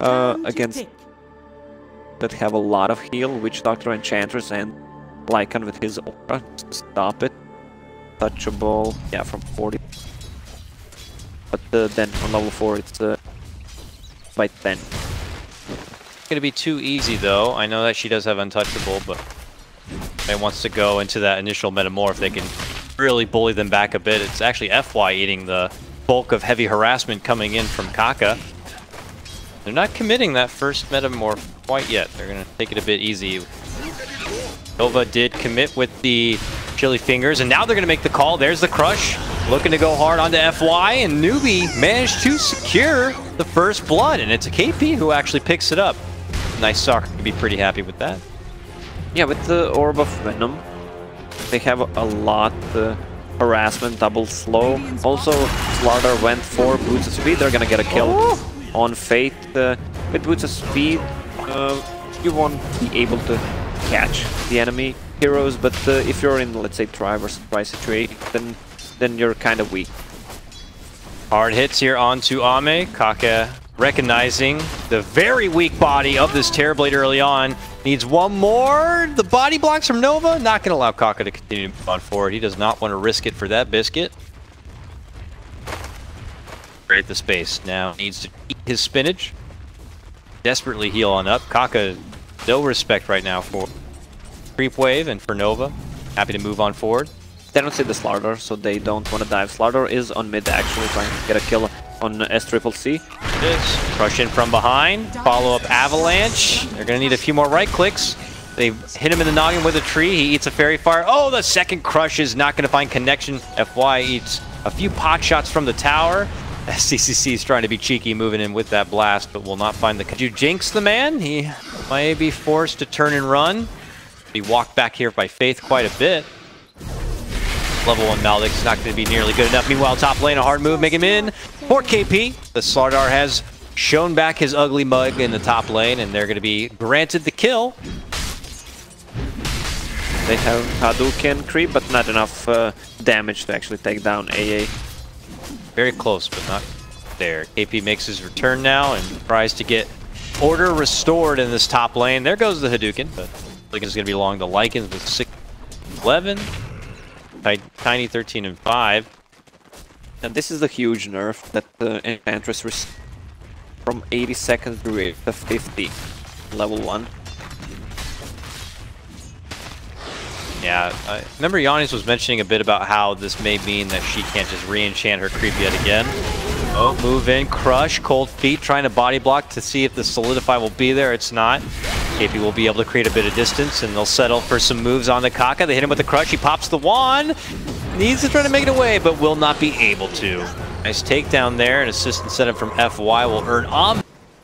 against that have a lot of heal, Witch Doctor, Enchantress, and Lycan with his aura to stop it. Touchable, yeah, from 40. But then on level 4 it's by 10. It's gonna be too easy though. I know that she does have untouchable, but it wants to go into that initial metamorph. They can really bully them back a bit. It's actually FY eating the bulk of heavy harassment coming in from Kaka. They're not committing that first metamorph quite yet. They're gonna take it a bit easy. Nova did commit with the chili fingers, and now they're gonna make the call. There's the crush, looking to go hard onto FY, and Newbee managed to secure the first blood, and it's a KP who actually picks it up. Nice Soccer can be pretty happy with that. Yeah, with the Orb of Venom, they have a lot harassment, double slow. Also, Slardar went for Boots of Speed. They're gonna get a kill on Fate. With Boots of Speed, you won't be able to catch the enemy heroes, but if you're in, let's say, try versus try situation, then you're kind of weak. Hard hits here onto Ame. Kaka recognizing the very weak body of this Terrorblade early on. Needs one more. The body blocks from Nova. Not going to allow Kaka to continue to move on forward. He does not want to risk it for that biscuit. Create the space. Now needs to eat his spinach. Desperately heal on up. Kaka, no respect right now for creep wave and for Nova. Happy to move on forward. They don't see the Slardar, so they don't want to dive. Slardar is on mid actually trying to get a kill on SCCC. Crush in from behind, follow up Avalanche. They're gonna need a few more right clicks. They hit him in the noggin with a tree. He eats a fairy fire. Oh, the second crush is not gonna find connection. FY eats a few pot shots from the tower. SCCC is trying to be cheeky, moving in with that blast, but will not find the. Could you jinx the man? He might be forced to turn and run. He walked back here by Faith quite a bit. Level 1 Maldek is not going to be nearly good enough. Meanwhile, top lane, a hard move, make him in for KP. The Slardar has shown back his ugly mug in the top lane, and they're going to be granted the kill. They have Hadouken creep, but not enough damage to actually take down AA. Very close, but not there. KP makes his return now and tries to get order restored in this top lane. There goes the Hadouken, but Hadouken's going to be long. The Lycans with 6-11. Tiny 13 and 5. And this is the huge nerf that the Enchantress received from 80 seconds to 50. Level 1. Yeah, I remember Yannis was mentioning a bit about how this may mean that she can't just re-enchant her creep yet again. Oh, move in, crush, cold feet, trying to body block to see if the solidify will be there. It's not. KP will be able to create a bit of distance, and they'll settle for some moves on the Kaka. They hit him with the crush. He pops the wand. Needs to try to make it away, but will not be able to. Nice takedown there. An assist incentive from FY will earn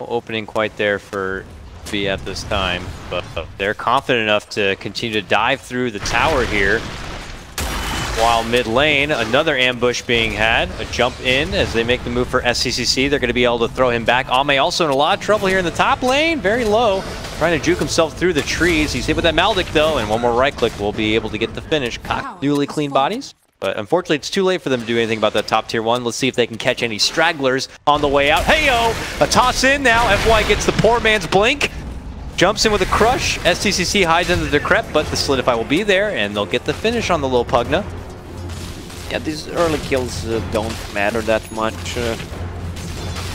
opening quite there for B at this time, but they're confident enough to continue to dive through the tower here. While mid lane, another ambush being had. A jump in as they make the move for SCCC. They're going to be able to throw him back. Ame also in a lot of trouble here in the top lane. Very low. Trying to juke himself through the trees. He's hit with that Maldek though, and one more right click will be able to get the finish. Newly clean bodies. But unfortunately, it's too late for them to do anything about that top tier 1. Let's see if they can catch any stragglers on the way out. Hey-yo! A toss in now. FY gets the poor man's blink. Jumps in with a crush. SCCC hides under the Decrep, but the solidify will be there, and they'll get the finish on the little Pugna. Yeah, these early kills don't matter that much.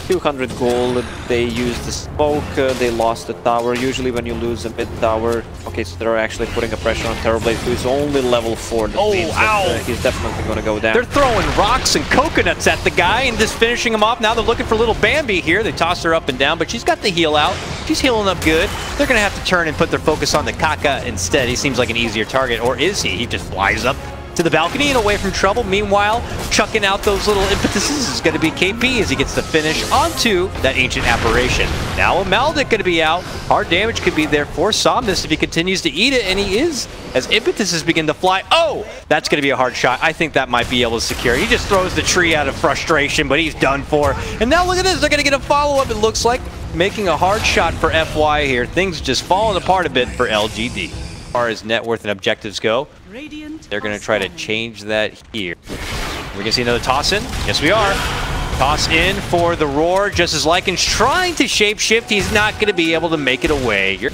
200 gold, they used the smoke, they lost the tower. Usually when you lose a mid tower, okay, so they're actually putting a pressure on Terrorblade, who's only level 4. That means that, he's definitely going to go down. They're throwing rocks and coconuts at the guy and just finishing him off. Now they're looking for little Bambi here. They toss her up and down, but she's got the heal out. She's healing up good. They're going to have to turn and put their focus on the Kaka instead. He seems like an easier target, or is he? He just flies up to the balcony and away from trouble. Meanwhile, chucking out those little impetuses is going to be KP as he gets the finish onto that ancient apparition. Now a Maldek going to be out. Hard damage could be there for Somnus if he continues to eat it, and he is, as impetuses begin to fly. Oh, that's going to be a hard shot. I think that might be able to secure. He just throws the tree out of frustration, but he's done for. And now look at this. They're going to get a follow-up, it looks like, making a hard shot for FY here. Things just falling apart a bit for LGD. As far as net worth and objectives go, they're going to try to change that here. We're going to see another toss in. Yes, we are. Toss in for the roar, just as Lycan's trying to shapeshift. He's not going to be able to make it away. You're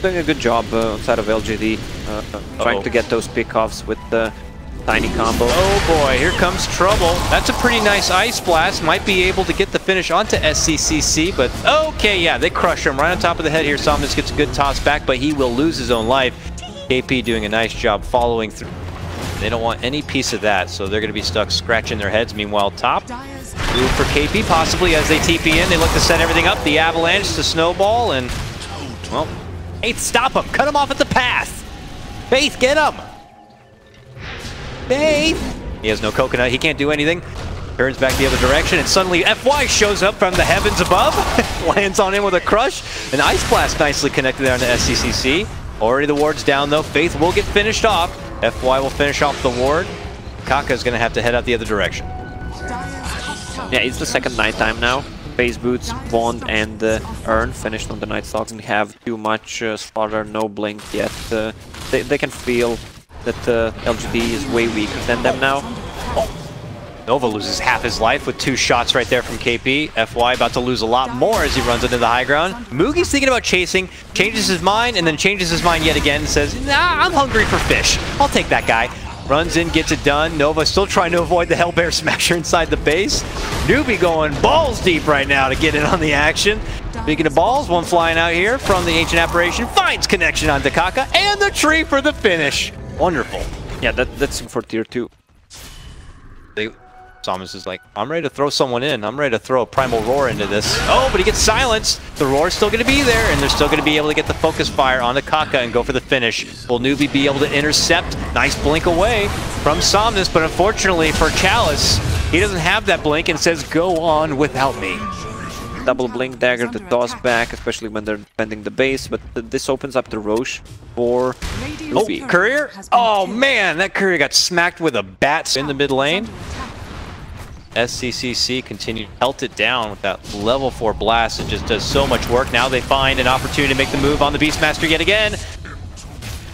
doing a good job outside of LGD, trying to get those pickoffs with the tiny combo. Oh boy, here comes trouble. That's a pretty nice Ice Blast. Might be able to get the finish onto SCCC, but okay, yeah, they crush him right on top of the head here. Somnus gets a good toss back, but he will lose his own life. KP doing a nice job following through. They don't want any piece of that, so they're going to be stuck scratching their heads. Meanwhile, top move for KP, possibly as they TP in. They look to set everything up. The avalanche, the snowball, and, well, Faith, stop him. Cut him off at the path. Faith, get him. Faith. He has no coconut. He can't do anything. Turns back the other direction, and suddenly FY shows up from the heavens above. Lands on him with a crush. An Ice Blast nicely connected there on the SCCC. Already the ward's down, though. Faith will get finished off. FY will finish off the ward. Kaka's going to have to head out the other direction. Yeah, it's the second nighttime now. Phase Boots, Wand, and Urn finished on the Night Stalks and have too much slaughter, no blink yet. They can feel that LGD is way weaker than them now. Oh. Nova loses half his life with 2 shots right there from KP. FY about to lose a lot more as he runs into the high ground. Moogie's thinking about chasing, changes his mind, and then changes his mind yet again and says, nah, I'm hungry for fish. I'll take that guy. Runs in, gets it done. Nova still trying to avoid the Hellbear Smasher inside the base. Newbee going balls deep right now to get in on the action. Speaking of balls, one flying out here from the Ancient Apparition. Finds connection on Kaka and the tree for the finish. Wonderful. Yeah, that's for tier 2. Samus is like, I'm ready to throw someone in. I'm ready to throw a Primal Roar into this. Oh, but he gets silenced. The Roar's still going to be there, and they're still going to be able to get the focus fire onto Kaka and go for the finish. Will Newbee be able to intercept? Nice blink away from Somnus, but unfortunately for Chalice, he doesn't have that blink and says, go on without me. Double blink dagger to toss back, especially when they're defending the base, but this opens up the Roche for Newbee. Oh, Courier? Oh man, that Courier got smacked with a bat in the mid lane. SCCC continued to pelt it down with that level 4 blast. It just does so much work. Now they find an opportunity to make the move on the Beastmaster yet again.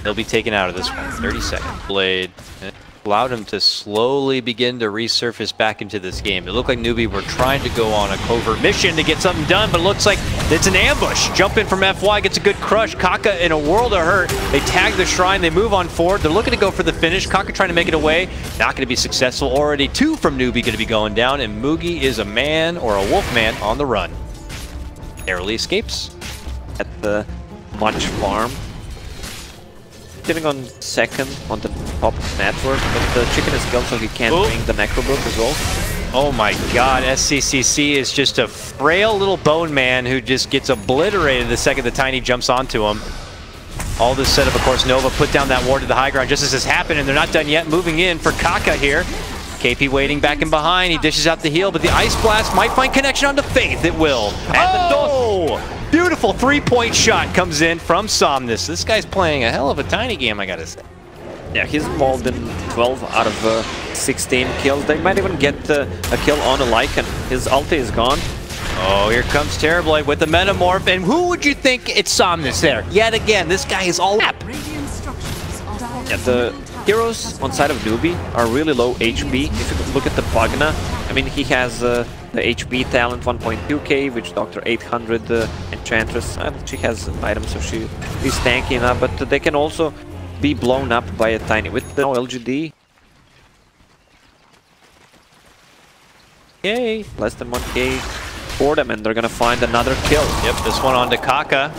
They'll be taken out of this one. 30 seconds. Blade. It allowed him to slowly begin to resurface back into this game. It looked like Newbee were trying to go on a covert mission to get something done, but it looks like it's an ambush. Jump in from FY, gets a good crush. Kaka in a world of hurt. They tag the shrine, they move on forward. They're looking to go for the finish. Kaka trying to make it away. Not going to be successful. Already 2 from Newbee going to be going down, and Moogie is a man or a wolf man on the run. Narrowly escapes. At the Munch Farm. Sitting on second on the top network, but the chicken is killed, so he can't bring the Necrobook as well. Oh my god, SCCC is just a frail little bone man who just gets obliterated the second the Tiny jumps onto him. All this setup, of course, Nova put down that ward to the high ground just as this happened, and they're not done yet. Moving in for Kaka here. KP waiting back and behind. He dishes out the heal, but the Ice Blast might find connection onto Faith. It will. And beautiful 3-point shot comes in from Somnus. This guy's playing a hell of a Tiny game, I gotta say. Yeah, he's involved in 12 out of 16 kills. They might even get a kill on a Lycan. His ulti is gone. Oh, here comes Terrorblade with the Metamorph, and who would you think it's Somnus there? Yet again, this guy is all up. Yeah, the heroes on side of Newbee are really low HP. If you look at the Pugna, I mean, he has the HP talent 1.2k, which Dr. 800 Enchantress. She has items, so she's tanky enough, but they can also be blown up by a Tiny. With the LGD, okay, less than 1k for them, and they're gonna find another kill. Yep, this one onto Kaka.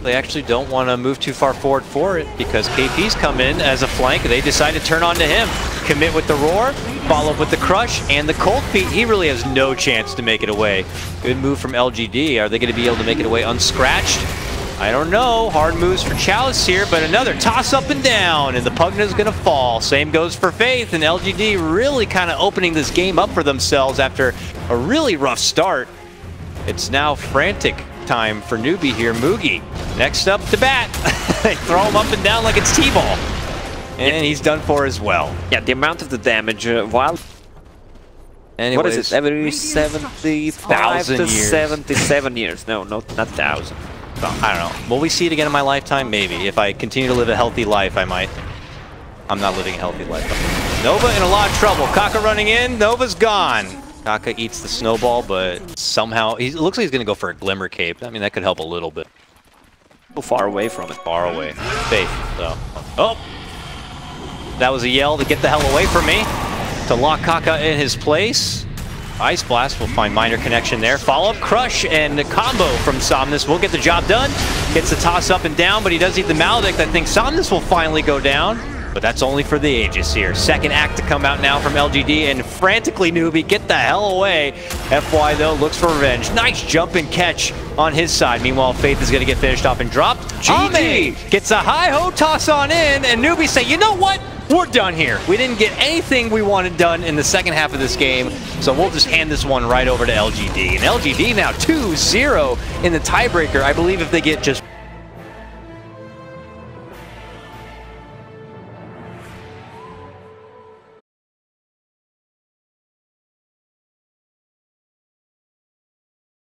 They actually don't want to move too far forward for it because KP's come in as a flank. They decide to turn on to him. Commit with the Roar, follow up with the Crush, and the Cold Feet. He really has no chance to make it away. Good move from LGD. Are they going to be able to make it away unscratched? I don't know. Hard moves for Chalice here, but another toss up and down, and the Pugna's going to fall. Same goes for Faith, and LGD really kind of opening this game up for themselves after a really rough start. It's now frantic time for Newbee here. Moogie next up to bat. They throw him up and down like it's T-ball, and he's done for as well. Yeah, the amount of the damage while what is it, every 75 to 77 years? No, not 1,000. I don't know. Will we see it again in my lifetime? Maybe. If I continue to live a healthy life, I might. I'm not living a healthy life. Nova in a lot of trouble. Kaka running in. Nova's gone. Kaka eats the snowball, but somehow it looks like he's going to go for a Glimmer Cape. I mean, that could help a little bit. Far away from it. Far away. Faith, though. Oh! That was a yell to get the hell away from me. To lock Kaka in his place. Ice Blast will find minor connection there. Follow-up crush and a combo from Somnus will get the job done. Gets the toss up and down, but he does eat the Maledict. I think Somnus will finally go down. But that's only for the ages here. Second act to come out now from LGD, and frantically Newbee, get the hell away. FY though looks for revenge. Nice jump and catch on his side. Meanwhile, Faith is going to get finished off and dropped. Ame gets a hi-ho toss on in, and Newbee say, you know what? We're done here. We didn't get anything we wanted done in the second half of this game, so we'll just hand this one right over to LGD. And LGD now 2-0 in the tiebreaker. I believe if they get just